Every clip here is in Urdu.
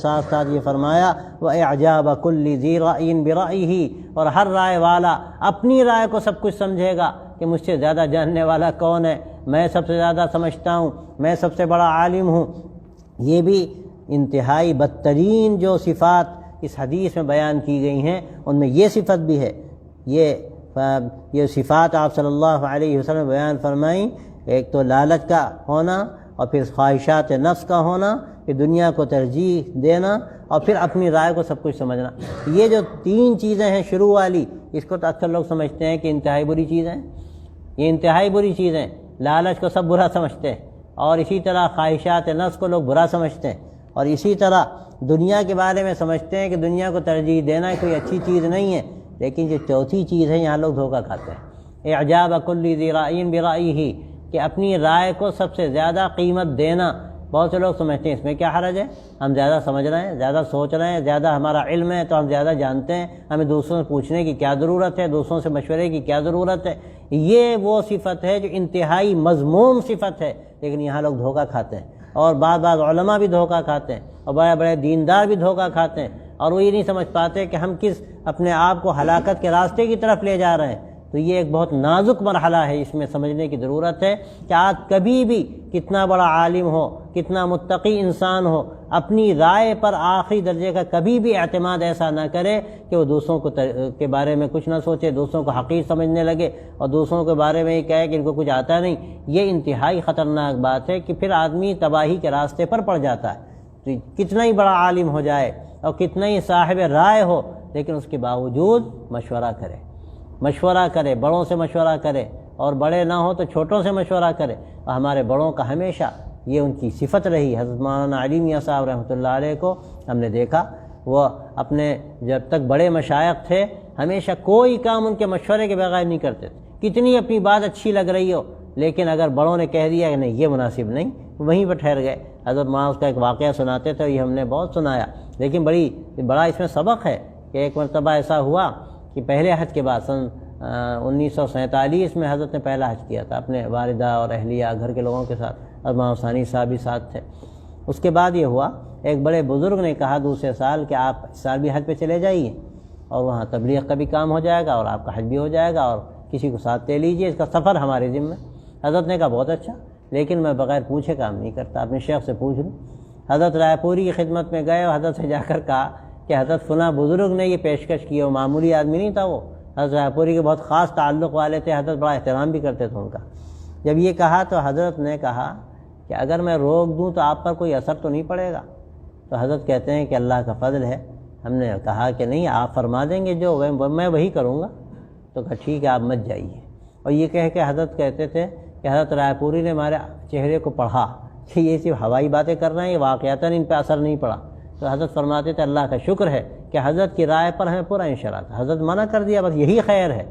ساتھ ساتھ یہ فرمایا وَإِعْجَابَ كُلِّ ذِي رَأْيٍ بِرَأْيِهِ، اور ہر رائے والا اپنی رائے کو سب کچھ سمجھے گا کہ مجھ سے زیادہ جاننے والا کون ہے، میں سب سے زیادہ سمجھتا ہوں، میں سب سے بڑا عالم ہوں۔ یہ بھی انتہائی بدترین جو صفات اس حدیث میں بیان کی گئی ہیں ان میں یہ صفت بھی ہے۔ یہ صفات آپ صلی اللہ علیہ وسلم بیان فرمائیں، ایک تو لالچ کا ہونا، اور پھر خواہشات نفس کا ہونا، پھر دنیا کو ترجیح دینا، اور پھر اپنی رائے کو سب کچھ سمجھنا۔ یہ جو تین چیزیں ہیں شروع والی، اس کو تو اکثر لوگ سمجھتے ہیں کہ انتہائی بری چیزیں، یہ انتہائی بری چیزیں، لالچ کو سب برا سمجھتے ہیں، اور اسی طرح خواہشات نفس کو لوگ برا سمجھتے ہیں، اور اسی طرح دنیا کے بارے میں سمجھتے ہیں کہ دنیا کو ترجیح دینا کوئی اچھی چیز نہیں ہے، لیکن جو چوتھی چیز ہے یہاں لوگ دھوکہ کھاتے ہیں۔ اعجاب کل ذی رأی برأیہ، کہ اپنی رائے کو سب سے زیادہ قیمت دینا۔ بہت سے لوگ سمجھتے ہیں اس میں کیا حرج ہے، ہم زیادہ سمجھ رہے ہیں، زیادہ سوچ رہے ہیں، زیادہ ہمارا علم ہے تو ہم زیادہ جانتے ہیں، ہمیں دوسروں سے پوچھنے کی کیا ضرورت ہے، دوسروں سے مشورے کی کیا ضرورت ہے۔ یہ وہ صفت ہے جو انتہائی مذموم صفت ہے، لیکن یہاں لوگ دھوکہ کھاتے ہیں، اور بعض علماء بھی دھوکہ کھاتے ہیں، اور بڑے بڑے دیندار بھی دھوکہ کھاتے ہیں، اور وہ یہ نہیں سمجھ پاتے کہ ہم کس اپنے آپ کو ہلاکت کے راستے کی طرف لے جا رہے ہیں۔ تو یہ ایک بہت نازک مرحلہ ہے، اس میں سمجھنے کی ضرورت ہے کہ آج کبھی بھی کتنا بڑا عالم ہو، کتنا متقی انسان ہو، اپنی رائے پر آخری درجے کا کبھی بھی اعتماد ایسا نہ کرے کہ وہ دوسروں کے بارے میں کچھ نہ سوچے، دوسروں کو حقیر سمجھنے لگے، اور دوسروں کے بارے میں یہ کہے کہ ان کو کچھ آتا نہیں۔ یہ انتہائی خطرناک بات ہے کہ پھر آدمی تباہی کے راستے پر پڑ جاتا ہے۔ تو کتنا ہی بڑا عالم ہو جائے اور کتنا ہی صاحب رائے ہو، لیکن اس کے باوجود مشورہ کرے، بڑوں سے مشورہ کرے، اور بڑے نہ ہو تو چھوٹوں سے مشورہ کرے۔ اور ہمارے بڑوں کا ہمیشہ یہ ان کی صفت رہی۔ حضرت مولانا علی میاں صاحب رحمۃ اللہ علیہ کو ہم نے دیکھا، وہ اپنے جب تک بڑے مشائخ تھے ہمیشہ کوئی کام ان کے مشورے کے بغیر نہیں کرتے تھے، کتنی اپنی بات اچھی لگ رہی ہو، لیکن اگر بڑوں نے کہہ دیا کہ نہیں یہ مناسب نہیں، وہیں پہ ٹھہر گئے۔ حضرت مولانا اس کا ایک واقعہ سناتے تھے، یہ ہم نے بہت سنایا، لیکن بڑا اس میں سبق ہے کہ ایک مرتبہ ایسا ہوا کہ پہلے حج کے بعد سن 1947 میں حضرت نے پہلا حج کیا تھا اپنے والدہ اور اہلیہ گھر کے لوگوں کے ساتھ، امام ثانی صاحب بھی ساتھ تھے۔ اس کے بعد یہ ہوا، ایک بڑے بزرگ نے کہا دوسرے سال کہ آپ اس سال بھی حج پہ چلے جائیے، اور وہاں تبلیغ کا بھی کام ہو جائے گا اور آپ کا حج بھی ہو جائے گا، اور کسی کو ساتھ لے لیجیے، اس کا سفر ہمارے ذمہ۔ حضرت نے کہا بہت اچھا، لیکن میں بغیر پوچھے کام نہیں کرتا، اپنے شیخ سے پوچھ لوں۔ حضرت رائے پوری کی خدمت میں گئے اور حضرت سے جا کر کہا کہ حضرت فلاں بزرگ نے یہ پیشکش کی، وہ معمولی آدمی نہیں تھا، وہ حضرت رائے پوری کے بہت خاص تعلق والے تھے، حضرت بڑا احترام بھی کرتے تھے ان کا۔ جب یہ کہا تو حضرت نے کہا کہ اگر میں روک دوں تو آپ پر کوئی اثر تو نہیں پڑے گا؟ تو حضرت کہتے ہیں کہ اللہ کا فضل ہے، ہم نے کہا کہ نہیں آپ فرما دیں گے جو میں وہی کروں گا۔ تو کہا ٹھیک ہے آپ مت جائیے۔ اور یہ کہہ کے حضرت کہتے تھے کہ حضرت رائے پوری نے ہمارے چہرے کو پڑھا کہ یہ صرف ہوائی باتیں کر رہے ہیں، یہ واقعتاً ان پہ اثر نہیں پڑا۔ تو حضرت فرماتے تھے اللہ کا شکر ہے کہ حضرت کی رائے پر ہمیں پورا انشراح تھا، حضرت منع کر دیا بس یہی خیر ہے۔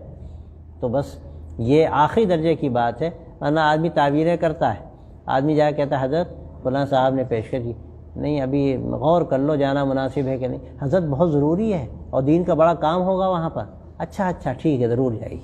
تو بس یہ آخری درجے کی بات ہے، ورنہ آدمی تعبیریں کرتا ہے، آدمی جا کے کہتا ہے حضرت فلاں صاحب نے پیشکش کی، نہیں ابھی غور کر لو جانا مناسب ہے کہ نہیں، حضرت بہت ضروری ہے اور دین کا بڑا کام ہوگا وہاں پر، اچھا ٹھیک ہے ضرور جائیے۔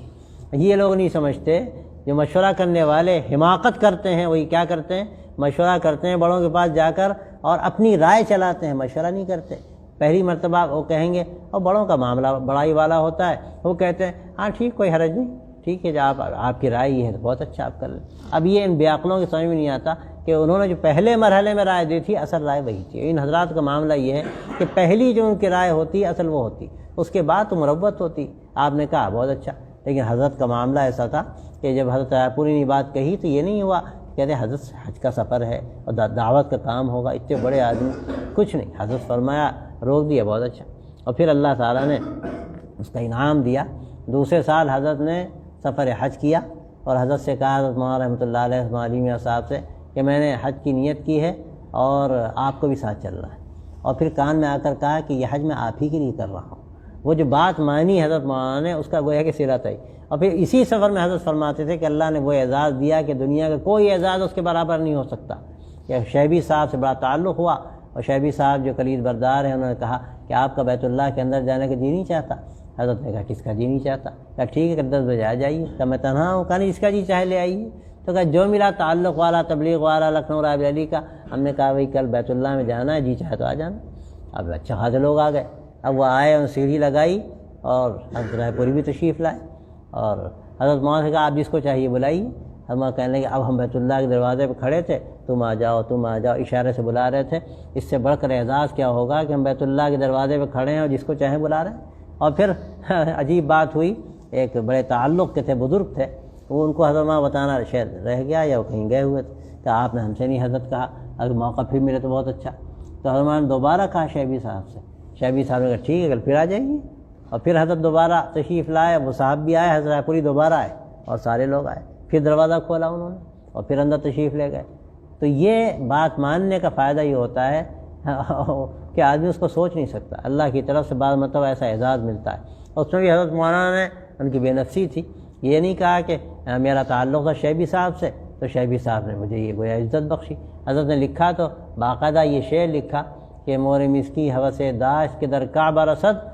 یہ لوگ نہیں سمجھتے، جو مشورہ کرنے والے حماقت کرتے ہیں وہی کیا کرتے ہیں، مشورہ کرتے ہیں بڑوں کے پاس جا کر اور اپنی رائے چلاتے ہیں، مشورہ نہیں کرتے۔ پہلی مرتبہ وہ کہیں گے، اور بڑوں کا معاملہ بڑائی والا ہوتا ہے، وہ کہتے ہیں ہاں ٹھیک کوئی حرج نہیں، ٹھیک ہے جب آپ کی رائے یہ ہے تو بہت اچھا آپ کر لیں۔ اب یہ ان بیعقلوں کی سمجھ میں نہیں آتا کہ انہوں نے جو پہلے مرحلے میں رائے دی تھی اصل رائے وہی تھی۔ ان حضرات کا معاملہ یہ ہے کہ پہلی جو ان کی رائے ہوتی ہے اصل وہ ہوتی، اس کے بعد تو مروت ہوتی۔ آپ نے کہا بہت اچھا، لیکن حضرت کا معاملہ ایسا تھا کہ جب حضرت رائے پوری نے بات کہی تو یہ نہیں ہوا کہتے حضرت حج کا سفر ہے اور دعوت کا کام ہوگا، اتنے بڑے آدمی، کچھ نہیں، حضرت فرمایا روک دیا بہت اچھا۔ اور پھر اللہ تعالیٰ نے اس کا انعام دیا۔ دوسرے سال حضرت نے سفر حج کیا اور حضرت سے کہا، حضرت مولانا رحمۃ اللہ علیہ علی میاں صاحب سے، کہ میں نے حج کی نیت کی ہے اور آپ کو بھی ساتھ چلنا ہے۔ اور پھر کان میں آ کر کہا کہ یہ حج میں آپ ہی کے لیے کر رہا ہوں۔ وہ جو بات مانی حضرت مولانا نے، اس کا گویا کہ صلت ہے۔ اور پھر اسی سفر میں حضرت فرماتے تھے کہ اللہ نے وہ اعزاز دیا کہ دنیا کا کوئی اعزاز اس کے برابر نہیں ہو سکتا۔ کہ شیبی صاحب سے بڑا تعلق ہوا، اور شیبی صاحب جو کلید بردار ہیں انہوں نے کہا کہ آپ کا بیت اللہ کے اندر جانے کا جی نہیں چاہتا؟ حضرت نے کہا کس کا جی نہیں چاہتا؟ کہا ٹھیک ہے کہ 10 بجے آ جائیے۔ کہا میں تنہا ہوں؟ کہا نہیں جس کا جی چاہے لے آئیے۔ تو کہا جو ملا تعلق والا، تبلیغ والا، لکھنؤ رائے علی کا، ہم نے کہا بھائی کل بیت اللہ میں جانا ہے، جی چاہے تو آ جانا۔ اب اچھا خاصے لوگ آ گئے. اب وہ آئے اور سیڑھی لگائی اور حضرت رائے پوری بھی تشریف لائے اور حضرت مولانا سے کہا آپ جس کو چاہیے بلائیے. ہم کہنے لگے اب ہم بیت اللہ کے دروازے پہ کھڑے تھے, تم آ جاؤ تم آ جاؤ, اشارے سے بلا رہے تھے. اس سے بڑھ کر اعزاز کیا ہوگا کہ ہم بیت اللہ کے دروازے پہ کھڑے ہیں اور جس کو چاہیں بلا رہے ہیں. اور پھر عجیب بات ہوئی, ایک بڑے تعلق کے تھے, بزرگ تھے, وہ ان کو حضرت مولانا بتانا شاید رہ گیا یا وہ کہیں گئے ہوئے تھے, کہ آپ نے ہم سے نہیں حضرت کہا, اگر موقع پھر ملے تو بہت اچھا. تو حضرت مولانا نے دوبارہ کہا شیبی صاحب سے. شیبی صاحب نے کہا ٹھیک ہے کل پھر آ جائیے. اور پھر حضرت دوبارہ تشریف لائے, وہ صاحب بھی آئے, حضرت پوری دوبارہ آئے اور سارے لوگ آئے. پھر دروازہ کھولا انہوں نے اور پھر اندر تشریف لے گئے. تو یہ بات ماننے کا فائدہ یہ ہوتا ہے کہ آدمی اس کو سوچ نہیں سکتا. اللہ کی طرف سے بعض مرتبہ ایسا اعزاز ملتا ہے. اور اس میں بھی حضرت مولانا نے, ان کی بے نفسی تھی, یہ نہیں کہا کہ میرا تعلق تھا شیبی صاحب سے تو شیبی صاحب نے مجھے یہ گویا عزت بخشی. حضرت نے لکھا تو باقاعدہ یہ شعر لکھا کہ مور مسکی حوث داشت کے در کعبہ رسد,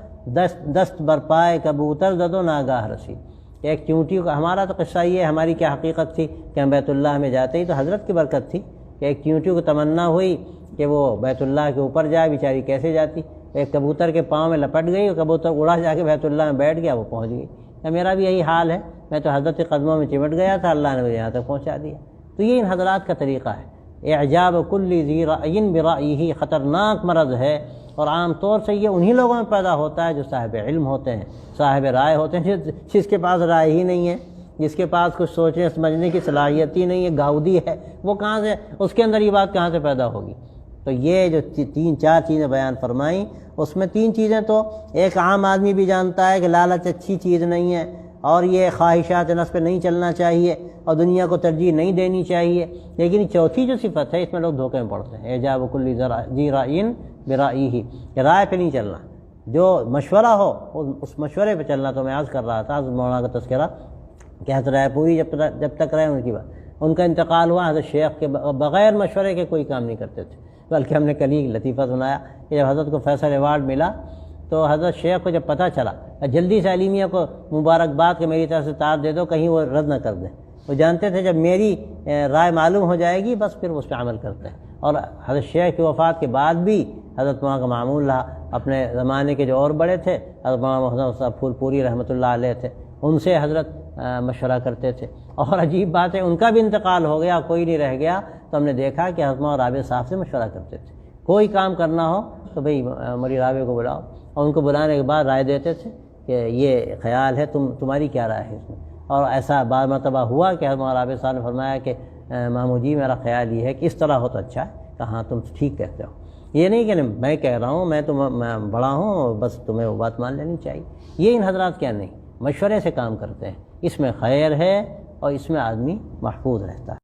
دست برپائے کبوتر زد و ناگاہ رسید. ایک چونٹی کا, ہمارا تو قصہ یہ ہے, ہماری کیا حقیقت تھی کہ ہم بیت اللہ میں جاتے ہی تو حضرت کی برکت تھی کہ ایک چونٹی کو تمنا ہوئی کہ وہ بیت اللہ کے اوپر جائے, بیچاری کیسے جاتی, ایک کبوتر کے پاؤں میں لپٹ گئی اور کبوتر اڑا جا کے بیت اللہ میں بیٹھ گیا, وہ پہنچ گئی. میرا بھی یہی حال ہے, میں تو حضرت کے قدموں میں چمٹ گیا تھا, اللہ نے مجھے یہاں تک پہنچا دیا. تو یہ ان حضرات کا طریقہ ہے. اعجاب کل ذی رأی برأیہ خطرناک مرض ہے, اور عام طور سے یہ انہی لوگوں میں پیدا ہوتا ہے جو صاحب علم ہوتے ہیں, صاحب رائے ہوتے ہیں. جس کے پاس رائے ہی نہیں ہے, جس کے پاس کچھ سوچنے سمجھنے کی صلاحیت ہی نہیں ہے, گاؤدی ہے, وہ کہاں سے, اس کے اندر یہ بات کہاں سے پیدا ہوگی. تو یہ جو 3-4 چیزیں بیان فرمائیں, اس میں 3 چیزیں تو ایک عام آدمی بھی جانتا ہے کہ لالچ اچھی چیز نہیں ہے, اور یہ خواہشات نفس پہ نہیں چلنا چاہیے, اور دنیا کو ترجیح نہیں دینی چاہیے. لیکن چوتھی جو صفت ہے, اس میں لوگ دھوکے میں پڑتے ہیں. اعجاب کل ذی رأی برأیہ, کہ رائے پہ نہیں چلنا, جو مشورہ ہو اس مشورے پہ چلنا. تو میں عرض کر رہا تھا حضرت مولانا کا تذکرہ کہ حضرت رائے پوری جب تک رہے, ان کی بات, ان کا انتقال ہوا, حضرت شیخ کے بغیر مشورے کے کوئی کام نہیں کرتے تھے. بلکہ ہم نے کل ہی لطیفہ سنایا کہ جب حضرت کو فیصل ایوارڈ ملا تو حضرت شیخ کو جب پتہ چلا, جلدی سے علیمیہ کو مبارکباد کہ میری طرف سے تار دے دو, کہیں وہ رد نہ کر دیں. وہ جانتے تھے جب میری رائے معلوم ہو جائے گی بس پھر اس پہ عمل کرتے ہیں. اور حضرت شیخ کی وفات کے بعد بھی حضرت مولانا کا معمول رہا. اپنے زمانے کے جو اور بڑے تھے, حضرت مولانا محمد صاحب پھول پوری رحمۃ اللہ علیہ تھے, ان سے حضرت مشورہ کرتے تھے. اور عجیب بات ہے, ان کا بھی انتقال ہو گیا, کوئی نہیں رہ گیا, تو ہم نے دیکھا کہ حضرت مولانا رابع صاحب سے مشورہ کرتے تھے. کوئی کام کرنا ہو تو بھئی مولانا رابع کو بلاؤ, اور ان کو بلانے کے بعد رائے دیتے تھے کہ یہ خیال ہے, تمہاری کیا رائے ہے اس میں. اور ایسا بعض مرتبہ ہوا کہ حضرت مولانا رابع صاحب نے فرمایا کہ ماموں جی میرا خیال یہ ہے کہ اس طرح ہو تو اچھا ہے. کہاں تم ٹھیک کہتے ہو, یہ نہیں کہ میں کہہ رہا ہوں, میں بڑا ہوں, بس تمہیں وہ بات مان لینی چاہیے. یہ ان حضرات کیا نہیں, مشورے سے کام کرتے ہیں, اس میں خیر ہے اور اس میں آدمی محفوظ رہتا ہے.